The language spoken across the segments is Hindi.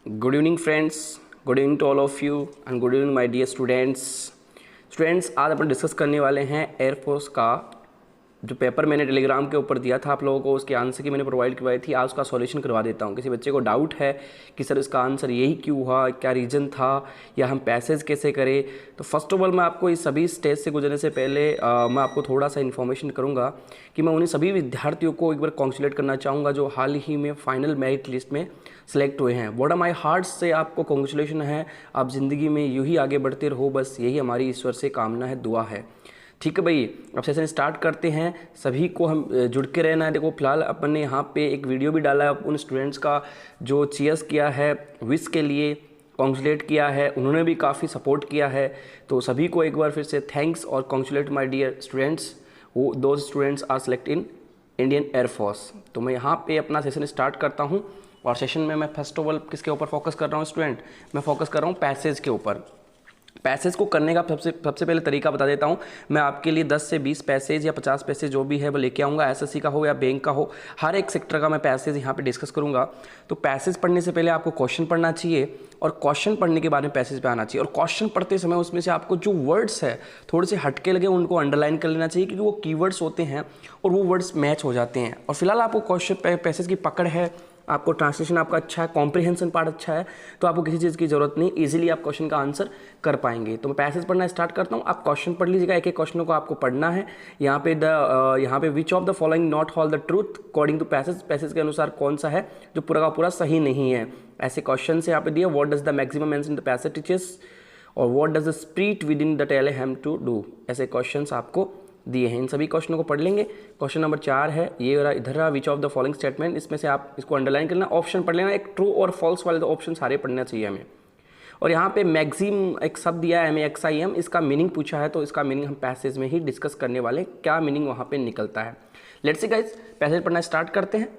Good evening friends, good evening to all of you and good evening my dear students. आज अपन डिस्कस करने वाले हैं एयरफोर्स का जो पेपर मैंने टेलीग्राम के ऊपर दिया था आप लोगों को, उसके आंसर की मैंने प्रोवाइड करवाई थी। आज उसका सॉल्यूशन करवा देता हूँ। किसी बच्चे को डाउट है कि सर इसका आंसर यही क्यों हुआ, क्या रीज़न था, या हम पैसेज कैसे करें, तो फर्स्ट ऑफ ऑल मैं आपको इस सभी स्टेज से गुजरने से पहले मैं आपको थोड़ा सा इन्फॉर्मेशन करूँगा कि मैं उन्हीं सभी विद्यार्थियों को एक बार कॉन्ग्रेचुलेट करना चाहूँगा जो हाल ही में फाइनल मेरिट लिस्ट में सेलेक्ट हुए हैं। बॉटम माई हार्ट से आपको कॉन्ग्रेचुलेशन है। आप ज़िंदगी में यूँ ही आगे बढ़ते रहो, बस यही हमारी ईश्वर से कामना है, दुआ है। ठीक है भाई, अब सेशन स्टार्ट करते हैं। सभी को हम जुड़ के रहना है। देखो फिलहाल अपन ने यहाँ पे एक वीडियो भी डाला है उन स्टूडेंट्स का जो चीयर्स किया है, विश के लिए कॉन्ग्रेचुलेट किया है, उन्होंने भी काफ़ी सपोर्ट किया है। तो सभी को एक बार फिर से थैंक्स और congratulate my dear students who those students are select in Indian Air Force. तो मैं यहाँ पे अपना सेशन स्टार्ट करता हूँ और सेशन में मैं फर्स्ट ऑफ ऑल किसके ऊपर फोकस कर रहा हूँ स्टूडेंट, मैं फोकस कर रहा हूँ पैसेज के ऊपर। पैसेज को करने का सबसे पहले तरीका बता देता हूँ। मैं आपके लिए 10 से 20 पैसेज या 50 पैसेज जो भी है वो लेके आऊँगा। एसएससी का हो या बैंक का हो, हर एक सेक्टर का मैं पैसेज यहाँ पे डिस्कस करूँगा। तो पैसेज पढ़ने से पहले आपको क्वेश्चन पढ़ना चाहिए और क्वेश्चन पढ़ने के बाद में पैसेज पे आना चाहिए। और क्वेश्चन पढ़ते समय उसमें से आपको जो वर्ड्स है थोड़े से हटके लगे उनको अंडरलाइन कर लेना चाहिए, क्योंकि वो कीवर्ड्स होते हैं और वो वर्ड्स मैच हो जाते हैं। और फिलहाल आपको क्वेश्चन पैसेज की पकड़ है, आपको ट्रांसलेशन आपका अच्छा है, कॉम्प्रिहेंशन पार्ट अच्छा है, तो आपको किसी चीज़ की ज़रूरत नहीं, इजीली आप क्वेश्चन का आंसर कर पाएंगे। तो मैं पैसेज पढ़ना स्टार्ट करता हूँ, आप क्वेश्चन पढ़ लीजिएगा। एक एक क्वेश्चनों को आपको पढ़ना है। यहाँ पे which of the following not hold the truth according to passage, passage के अनुसार कौन सा है जो पूरा का पूरा सही नहीं है। ऐसे क्वेश्चन से यहाँ पे दिया, what does the maximum mention the passage teachers और what does the spirit within the tell ham to do. ऐसे क्वेश्चन आपको दिए हैं। इन सभी क्वेश्चनों को पढ़ लेंगे। क्वेश्चन नंबर 4 है, ये रहा, इधर रहा, विच ऑफ द फॉलोइंग स्टेटमेंट, इसमें से आप इसको अंडरलाइन करना, ऑप्शन पढ़ लेना। एक ट्रू और फॉल्स वाले ऑप्शन सारे पढ़ना चाहिए हमें। और यहाँ पे मैक्सिम एक शब्द दिया है MAXIM, इसका मीनिंग पूछा है, तो इसका मीनिंग हम पैसेज में ही डिस्कस करने वाले, क्या मीनिंग वहाँ पे निकलता है। लेट्स सी गाइस, पैसेज पढ़ना स्टार्ट करते हैं।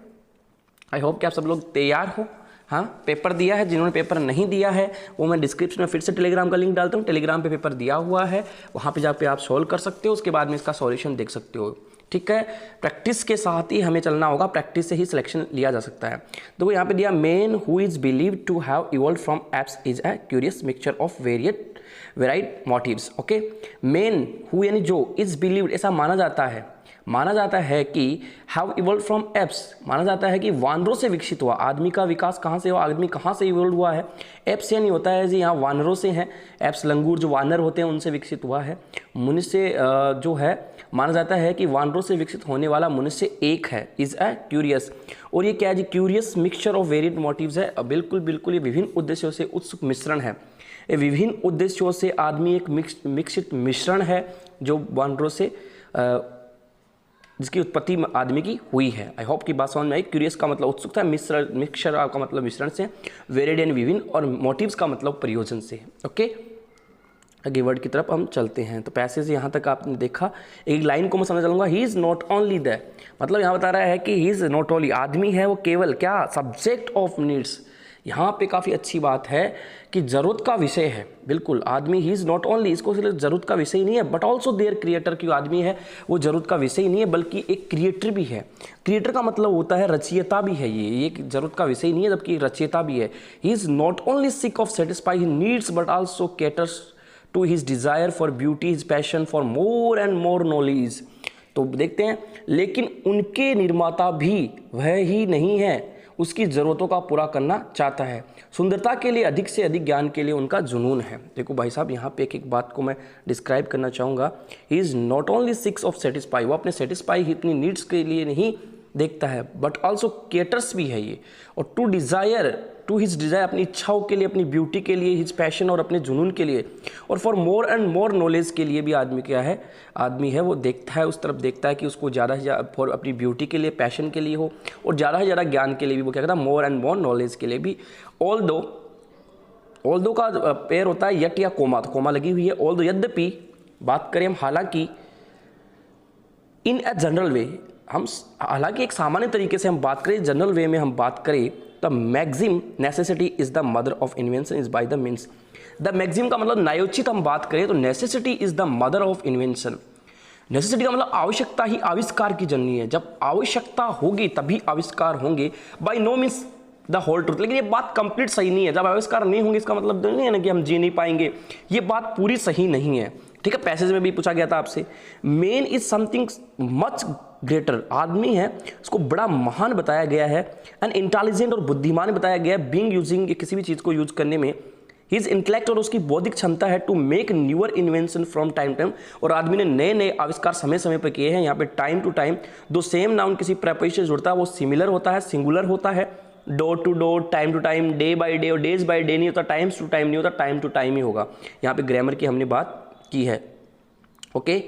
आई होप कि आप सब लोग तैयार हो। हाँ, पेपर दिया है, जिन्होंने पेपर नहीं दिया है वो मैं डिस्क्रिप्शन में फिर से टेलीग्राम का लिंक डालता हूँ। टेलीग्राम पे पेपर दिया हुआ है, वहाँ पे जाके आप सॉल्व कर सकते हो, उसके बाद में इसका सॉल्यूशन देख सकते हो। ठीक है, प्रैक्टिस के साथ ही हमें चलना होगा, प्रैक्टिस से ही सिलेक्शन लिया जा सकता है। देखो यहाँ पे दिया, man who is believed to have evolved from apes is a curious mixture of varied motives. Okay, man who यानी जो, इज बिलीव्ड ऐसा माना जाता है कि हैव इवॉल्व फ्रॉम एप्स, माना जाता है कि वानरों से विकसित हुआ। आदमी का विकास कहाँ से हुआ, आदमी कहाँ से इवॉल्व हुआ है, एप्स से नहीं होता है जी, यहाँ वानरों से हैं। एप्स लंगूर जो वानर होते हैं उनसे विकसित हुआ है। मनुष्य जो है माना जाता है कि वानरों से विकसित होने वाला मनुष्य एक है, इज अ क्यूरियस। और ये क्या है जी, curious mixture of varied motives है। बिल्कुल ये विभिन्न उद्देश्यों से उत्सुक मिश्रण है। ये विभिन्न उद्देश्यों से आदमी एक मिश्रित मिश्रण है जो वानरों से जिसकी उत्पत्ति आदमी की हुई है। आई होप की बात समझ में आई। क्यूरियस का मतलब उत्सुकता, मिक्सचर का मतलब मिश्रण से, वेरिड एंड विभिन्न, और मोटिव्स का मतलब प्रयोजन से। ओके, आगे वर्ड की तरफ हम चलते हैं। तो पैसेज यहाँ तक आपने देखा, एक लाइन को मैं समझ लूँगा, ही इज़ नॉट ओनली द, मतलब यहाँ बता रहा है कि ही इज़ नॉट ओनली, आदमी है वो केवल क्या, सब्जेक्ट ऑफ नीड्स। यहाँ पे काफ़ी अच्छी बात है कि ज़रूरत का विषय है। बिल्कुल, आदमी ही इज़ नॉट ओनली, इसको सिर्फ ज़रूरत का विषय ही नहीं है, बट ऑल्सो देयर क्रिएटर, क्यों आदमी है वो ज़रूरत का विषय ही नहीं है बल्कि एक क्रिएटर भी है। क्रिएटर का मतलब होता है रचयिता भी है। ये एक ज़रूरत का विषय ही नहीं है जबकि रचयिता भी है। He is not only sick of satisfy his needs but also caters to his desire for beauty, his passion for more and more knowledge. तो देखते हैं, लेकिन उनके निर्माता भी वह ही नहीं है, उसकी ज़रूरतों का पूरा करना चाहता है। सुंदरता के लिए, अधिक से अधिक ज्ञान के लिए उनका जुनून है। देखो भाई साहब, यहाँ पे एक एक बात को मैं डिस्क्राइब करना चाहूँगा। ही is not only six of satisfy, वो अपने सेटिस्फाई इतनी नीड्स के लिए नहीं देखता है, बट ऑल्सो केटर्स भी है ये, और to desire, to his desire, अपनी इच्छाओं के लिए, अपनी ब्यूटी के लिए, हिज पैशन और अपने जुनून के लिए, और for more and more knowledge के लिए भी आदमी क्या है, आदमी है वो देखता है, उस तरफ देखता है कि उसको ज़्यादा से ज़्यादा फॉर अपनी ब्यूटी के लिए, पैशन के लिए हो, और ज़्यादा से ज़्यादा ज्ञान के लिए भी वो क्या कहता है, मोर एंड मोर नॉलेज के लिए भी। ऑल दो का पेयर होता है यट या कोमा, तो कोमा लगी हुई है। ऑल दो, यद्यपि, बात करें हम हालांकि, इन अ जनरल वे, हम हालांकि एक सामान्य तरीके से हम बात करें, जनरल वे में हम बात करें, the maxim necessity is the mother of invention is by the means. The maxim का मतलब न्यायोचित हम बात करें तो necessity is the mother of invention. Necessity का मतलब आवश्यकता ही आविष्कार की जननी है। जब आवश्यकता होगी तभी आविष्कार होंगे। By no means the whole truth. लेकिन ये बात कंप्लीट सही नहीं है। जब आविष्कार नहीं होंगे इसका मतलब नहीं है ना कि हम जी नहीं पाएंगे, ये बात पूरी सही नहीं है। ठीक है, पैसेज में भी पूछा गया था आपसे, man is something much greater, आदमी है उसको बड़ा महान बताया गया है, एंड इंटेलिजेंट और बुद्धिमान बताया गया है, बीइंग यूजिंग किसी भी चीज़ को यूज करने में, हिज इंटेलेक्ट और उसकी बौद्धिक क्षमता है to make newer invention from time time, और आदमी ने नए नए आविष्कार समय समय पर किए हैं। यहाँ पे टाइम टू टाइम, दो सेम नाउन किसी प्रेपोजिशन से जुड़ता है वो सिमिलर होता है, सिंगुलर होता है, dot to dot, time to time, day by day, और डेज बाय डे नहीं होता, टाइम्स टू टाइम नहीं होता, टाइम टू टाइम ही होगा। यहाँ पे ग्रामर की हमने बात की है। ओके,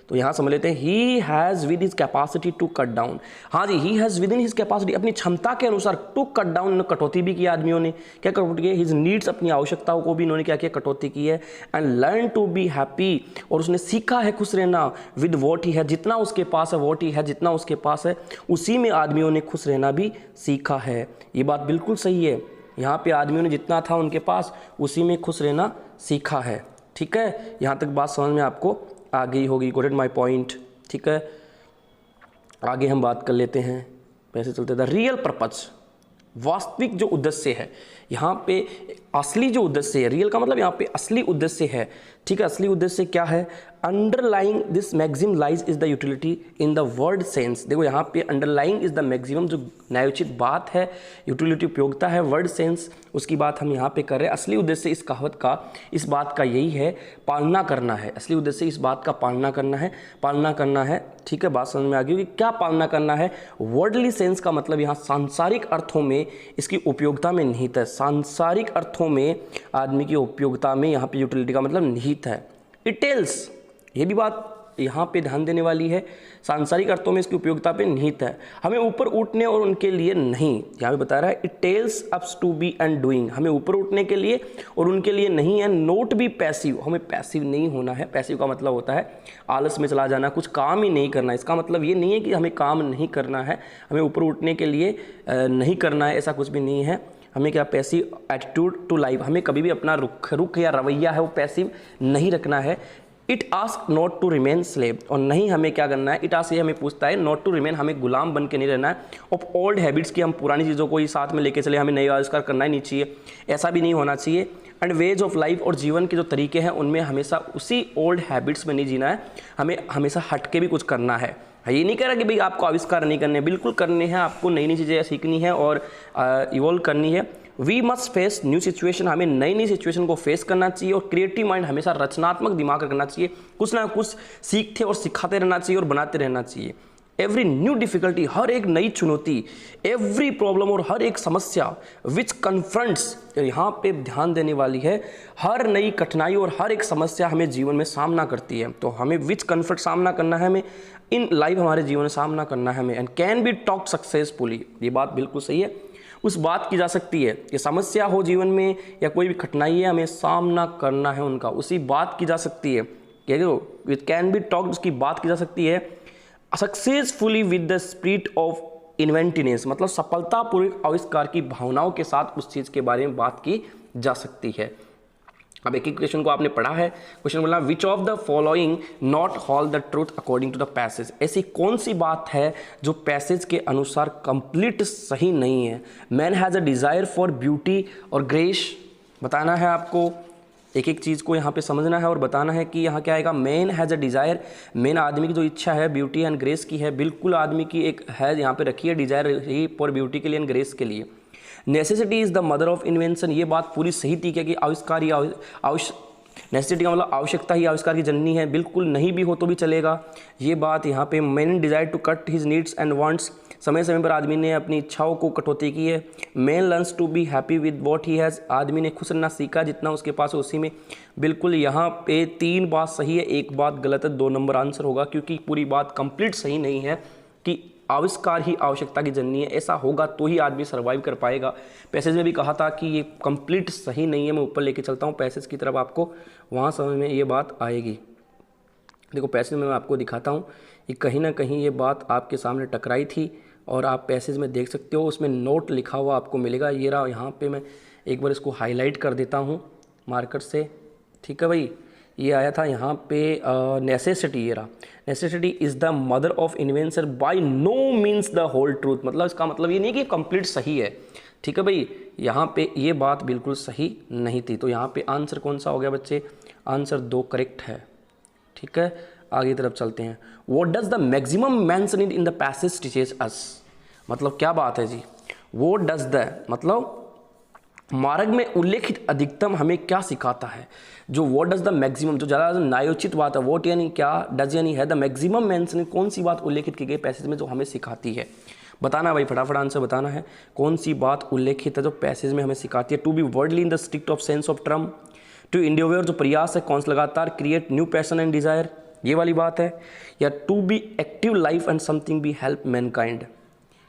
तो यहाँ समझ लेते हैं, he has with his capacity to cut down. हाँ जी, he has within his capacity, अपनी क्षमता के अनुसार, टू कट डाउन, कटौती भी की आदमियों ने। क्या कटौती की? हिज नीड्स, अपनी आवश्यकताओं को भी इन्होंने क्या किया? कटौती की है। And learn to be happy, और उसने सीखा है खुश रहना, विद वॉट ही है, जितना उसके पास है, वॉट ही है, जितना उसके पास है उसी में आदमियों ने खुश रहना भी सीखा है। ये बात बिल्कुल सही है। यहाँ पे आदमियों ने जितना था उनके पास उसी में खुश रहना सीखा है। ठीक है, यहाँ तक बात समझ में आपको आ गई होगी। Got it my point. ठीक है, आगे हम बात कर लेते हैं, वैसे चलते द रियल पर्पज, वास्तविक जो उद्देश्य है। यहाँ पे असली जो उद्देश्य है, रियल का मतलब यहाँ पे असली उद्देश्य है। ठीक है, असली उद्देश्य क्या है? Underlying this maximum lies is the utility in the word sense. देखो यहाँ पे अंडरलाइंग इज द मैक्सिमम, जो न्यायोचित बात है, यूटिलिटी उपयोगिता है, वर्ड सेंस, उसकी बात हम यहाँ पे कर रहे हैं। असली उद्देश्य इस कहावत का, इस बात का यही है, पालना करना है। असली उद्देश्य इस बात का पालना करना है, पालना करना है। ठीक है, बात समझ में आ गई कि क्या पालना करना है। वर्डली सेंस का मतलब यहाँ सांसारिक अर्थों में इसकी उपयोगिता में निहित है। सांसारिक अर्थों में आदमी की उपयोगिता में यहाँ पे यूटिलिटी का मतलब निहित है। इट टेल्स, ये भी बात यहाँ पे ध्यान देने वाली है, सांसारिक अर्थों में इसकी उपयोगिता पे निहित है, हमें ऊपर उठने और उनके लिए नहीं। यहाँ पे बता रहा है, it tells ups to be and doing, हमें ऊपर उठने के लिए और उनके लिए नहीं है। नोट बी पैसिव, हमें पैसिव नहीं होना है। पैसिव का मतलब होता है आलस में चला जाना, कुछ काम ही नहीं करना। इसका मतलब ये नहीं है कि हमें काम नहीं करना है, हमें ऊपर उठने के लिए नहीं करना है, ऐसा कुछ भी नहीं है। हमें क्या? पैसिव एटीट्यूड टू लाइफ, हमें कभी भी अपना रुख या रवैया है वो पैसिव नहीं रखना है। It ask not to remain slave, और नहीं हमें क्या करना है, इट आस्क ये हमें पूछता है, नॉट टू रिमेन, हमें गुलाम बन के नहीं रहना है, ऑफ ओल्ड हैबिट्स की, हम पुरानी चीज़ों को ही साथ में लेके चले, हमें नए आविष्कार करना ही नहीं चाहिए, ऐसा भी नहीं होना चाहिए। एंड वेज ऑफ लाइफ, और जीवन के जो तरीके हैं उनमें हमेशा उसी ओल्ड हैबिट्स में नहीं जीना है, हमें हमेशा हट के भी कुछ करना है। ये नहीं कह रहा कि भाई आपको आविष्कार नहीं करने, बिल्कुल करने हैं, आपको नई नई चीज़ें सीखनी है और इवॉल्व करनी है। We must face new situation, हमें नई नई सिचुएशन को फेस करना चाहिए, और क्रिएटिव माइंड, हमेशा रचनात्मक दिमाग रखना चाहिए, कुछ ना कुछ सीखते और सिखाते रहना चाहिए और बनाते रहना चाहिए। एवरी न्यू डिफिकल्टी, हर एक नई चुनौती, एवरी प्रॉब्लम, और हर एक समस्या, विच कन्फ्रंट्स, यहाँ पे ध्यान देने वाली है, हर नई कठिनाई और हर एक समस्या हमें जीवन में सामना करती है, तो हमें विच कन्फ्रंट सामना करना है, हमें इन लाइफ हमारे जीवन में सामना करना है हमें। And can be talk successfully, ये बात बिल्कुल सही है, उस बात की जा सकती है कि समस्या हो जीवन में या कोई भी कठिनाई है, हमें सामना करना है उनका, उसी बात की जा सकती है। इट कैन बी टॉक्ड, उसकी बात की जा सकती है successfully with the spirit of inventiveness, मतलब सफलतापूर्वक आविष्कार की भावनाओं के साथ उस चीज़ के बारे में बात की जा सकती है। अब एक ही क्वेश्चन को आपने पढ़ा है, क्वेश्चन बोला which of the following not hold the truth according to the passage, ऐसी कौन सी बात है जो पैसेज के अनुसार कंप्लीट सही नहीं है। Man has a desire for beauty और ग्रेस, बताना है आपको, एक एक चीज़ को यहाँ पे समझना है और बताना है कि यहाँ क्या आएगा। Man has a desire, man आदमी की जो इच्छा है ब्यूटी एंड ग्रेस की है, बिल्कुल आदमी की एक है यहाँ पे रखी है, डिज़ायर फॉर ब्यूटी के लिए एंड ग्रेस के लिए। Necessity is the mother of invention, ये बात पूरी सही थी कि आविष्कार ही नेसेसिटी का मतलब आवश्यकता ही आविष्कार की जननी है, बिल्कुल नहीं भी हो तो भी चलेगा। ये बात यहाँ पे man desire to cut his needs and wants, समय समय पर आदमी ने अपनी इच्छाओं को कटौती की है। Man learns to be happy with what he has, आदमी ने खुश रहना सीखा जितना उसके पास है उसी में। बिल्कुल यहाँ पे 3 बात सही है, 1 बात गलत है, 2 नंबर आंसर होगा, क्योंकि पूरी बात कंप्लीट सही नहीं है कि आविष्कार ही आवश्यकता की जननी है। ऐसा होगा तो ही आदमी सर्वाइव कर पाएगा। पैसेज में भी कहा था कि ये कंप्लीट सही नहीं है, मैं ऊपर लेके चलता हूँ पैसेज की तरफ, आपको वहाँ समझ में ये बात आएगी। देखो पैसेज में मैं आपको दिखाता हूँ, ये कहीं ना कहीं ये बात आपके सामने टकराई थी और आप पैसेज में देख सकते हो, उसमें नोट लिखा हुआ आपको मिलेगा। ये रहा, यहाँ पे मैं एक बार इसको हाईलाइट कर देता हूँ मार्कर से। ठीक है भाई, ये आया था यहाँ पे नेसेसिटी, ये रहा, necessity is the mother of invention by no means the whole truth, मतलब इसका मतलब ये नहीं कि कंप्लीट सही है, ठीक है भाई, यहाँ पे ये बात बिल्कुल सही नहीं थी। तो यहाँ पे आंसर कौन सा हो गया बच्चे? आंसर 2 करेक्ट है। ठीक है, आगे तरफ चलते हैं। What does the maximum mentioned in the passage teaches us? मतलब क्या बात है जी? व्हाट डज द मतलब मार्ग में उल्लेखित अधिकतम हमें क्या सिखाता है? जो व्हाट डज द मैक्सिमम, जो ज़्यादा न्यायोचित बात है, व्हाट यानी क्या, डज यानी है, द मैक्सिमम मेंशन कौन सी बात उल्लेखित की गई पैसेज में जो हमें सिखाती है? बताना भाई, फटाफट आंसर बताना है। कौन सी बात उल्लेखित है जो पैसेज में हमें सिखाती है? To be worldly in the strict of sense of term, to endeavour जो प्रयास है, कौन सा लगातार create new passion and desire, ये वाली बात है, या to be active life and something be help mankind,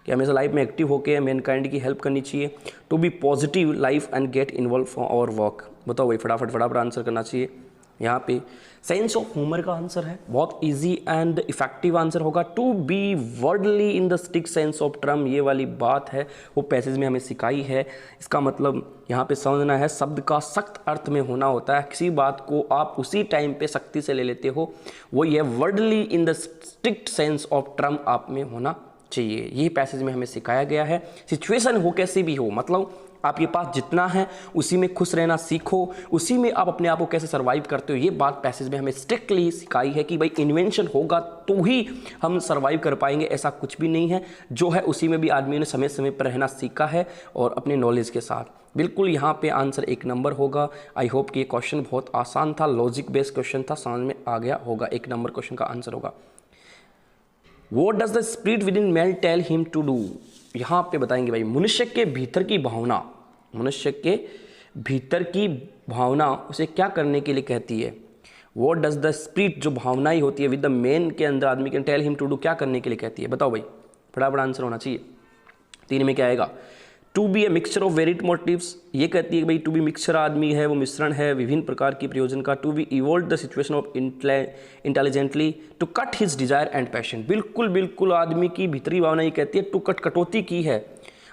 कि हमेशा लाइफ में एक्टिव होकर मैनकाइंड की हेल्प करनी चाहिए, to be positive life and get involve for our work. बताओ भाई, फटाफट आंसर करना चाहिए। यहाँ पे सेंस ऑफ ह्यूमर का आंसर है, बहुत इजी एंड इफेक्टिव आंसर होगा। To be worldly in the strict sense of term, ये वाली बात है वो पैसेज में हमें सिखाई है। इसका मतलब यहाँ पे समझना है, शब्द का सख्त अर्थ में होना होता है, किसी बात को आप उसी टाइम पे सख्ती से ले लेते हो, वो ये worldly in the strict sense of term आप में होना चाहिए। ये पैसेज में हमें सिखाया गया है। सिचुएशन हो कैसी भी हो, मतलब आपके पास जितना है उसी में खुश रहना सीखो, उसी में आप अपने आप को कैसे सर्वाइव करते हो, ये बात पैसेज में हमें स्ट्रिक्टली सिखाई है कि भाई इन्वेंशन होगा तो ही हम सर्वाइव कर पाएंगे, ऐसा कुछ भी नहीं है। जो है उसी में भी आदमी ने समय समय पर रहना सीखा है और अपने नॉलेज के साथ। बिल्कुल यहाँ पे आंसर 1 नंबर होगा। आई होप कि ये क्वेश्चन बहुत आसान था, लॉजिक बेस्ड क्वेश्चन था, समझ में आ गया होगा। 1 नंबर क्वेश्चन का आंसर होगा। What does the spirit within man tell him to do? यहाँ पे बताएंगे भाई, मनुष्य के भीतर की भावना, मनुष्य के भीतर की भावना उसे क्या करने के लिए कहती है? What does the spirit, जो भावनाएं होती है विद द मैन के अंदर आदमी के, टेल हिम टू डू, क्या करने के लिए कहती है? बताओ भाई, फटाफट आंसर होना चाहिए। 3 में क्या आएगा? To be a mixture of varied motives, ये कहती है भाई टू बी मिक्सचर आदमी है, वो मिश्रण है विभिन्न प्रकार की प्रयोजन का। To be evolve the situation of intelligently, to cut his desire and passion, बिल्कुल आदमी की भीतरी भावना ये कहती है टू कट, कटौती की है